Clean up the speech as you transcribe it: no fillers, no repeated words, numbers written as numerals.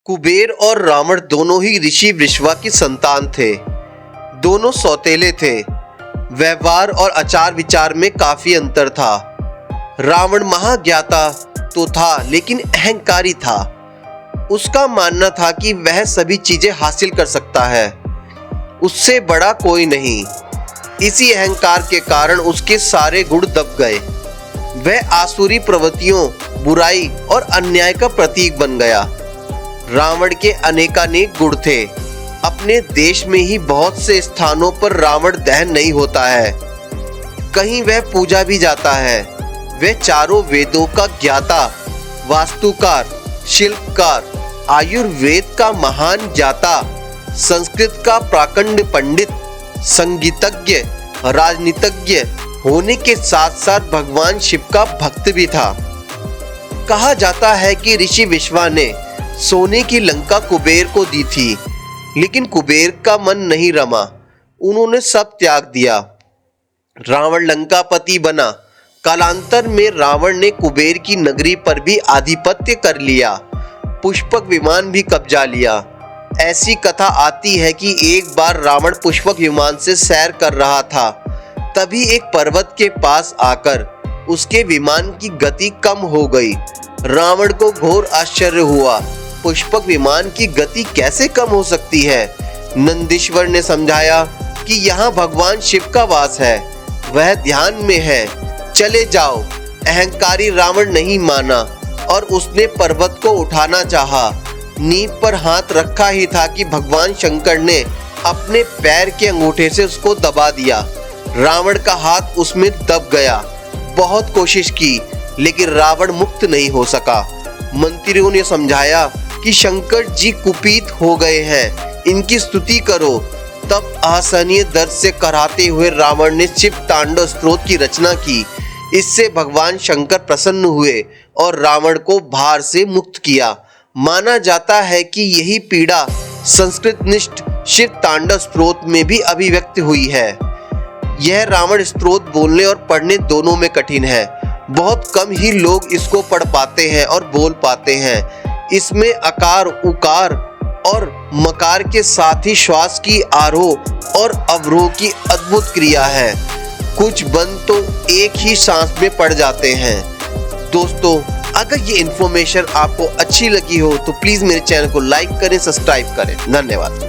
कुबेर और रावण दोनों ही ऋषि वृषभा की संतान थे। दोनों सौतेले थे। व्यवहार और आचार विचार में काफी अंतर था। रावण महाज्ञाता तो था लेकिन अहंकारी था। उसका मानना था कि वह सभी चीजें हासिल कर सकता है, उससे बड़ा कोई नहीं। इसी अहंकार के कारण उसके सारे गुण दब गए। वह आसुरी प्रवृत्तियों, बुराई और अन्याय का प्रतीक बन गया। रावण के अनेकानेक गुण थे। अपने देश में ही बहुत से स्थानों पर रावण दहन नहीं होता है, कहीं वह पूजा भी जाता है। वह चारों वेदों का ज्ञाता, वास्तुकार, शिल्पकार, आयुर्वेद का महान ज्ञाता, संस्कृत का प्राकंड पंडित, संगीतज्ञ, राजनीतिज्ञ होने के साथ साथ भगवान शिव का भक्त भी था। कहा जाता है कि ऋषि विश्वा ने सोने की लंका कुबेर को दी थी, लेकिन कुबेर का मन नहीं रमा। उन्होंने सब त्याग दिया। रावण लंकापति बना। कालांतर में रावण ने कुबेर की नगरी पर भी आधिपत्य कर लिया, पुष्पक विमान भी कब्जा लिया। ऐसी कथा आती है कि एक बार रावण पुष्पक विमान से सैर कर रहा था, तभी एक पर्वत के पास आकर उसके विमान की गति कम हो गई। रावण को घोर आश्चर्य हुआ, पुष्पक विमान की गति कैसे कम हो सकती है। नंदीश्वर ने समझाया कि यहाँ भगवान शिव का वास है, वह ध्यान में है, चले जाओ। अहंकारी रावण नहीं माना और उसने पर्वत को उठाना चाहा। नींव पर हाथ रखा ही था कि भगवान शंकर ने अपने पैर के अंगूठे से उसको दबा दिया। रावण का हाथ उसमें दब गया। बहुत कोशिश की लेकिन रावण मुक्त नहीं हो सका। मंत्रियों ने समझाया कि शंकर जी कुपित हो गए हैं, इनकी स्तुति करो। तब असहनीय दर्द से कराहते हुए रावण ने शिव तांडव स्तोत्र की रचना की। इससे भगवान शंकर प्रसन्न हुए और रावण को भार से मुक्त किया। माना जाता है कि यही पीड़ा संस्कृत निष्ठ शिव तांडव स्तोत्र में भी अभिव्यक्त हुई है। यह रावण स्तोत्र बोलने और पढ़ने दोनों में कठिन है। बहुत कम ही लोग इसको पढ़ पाते हैं और बोल पाते हैं। इसमें अकार, उकार और मकार के साथ ही श्वास की आरोह और अवरोह की अद्भुत क्रिया है। कुछ बंद तो एक ही सांस में पड़ जाते हैं। दोस्तों, अगर ये इन्फॉर्मेशन आपको अच्छी लगी हो तो प्लीज मेरे चैनल को लाइक करें, सब्सक्राइब करें। धन्यवाद।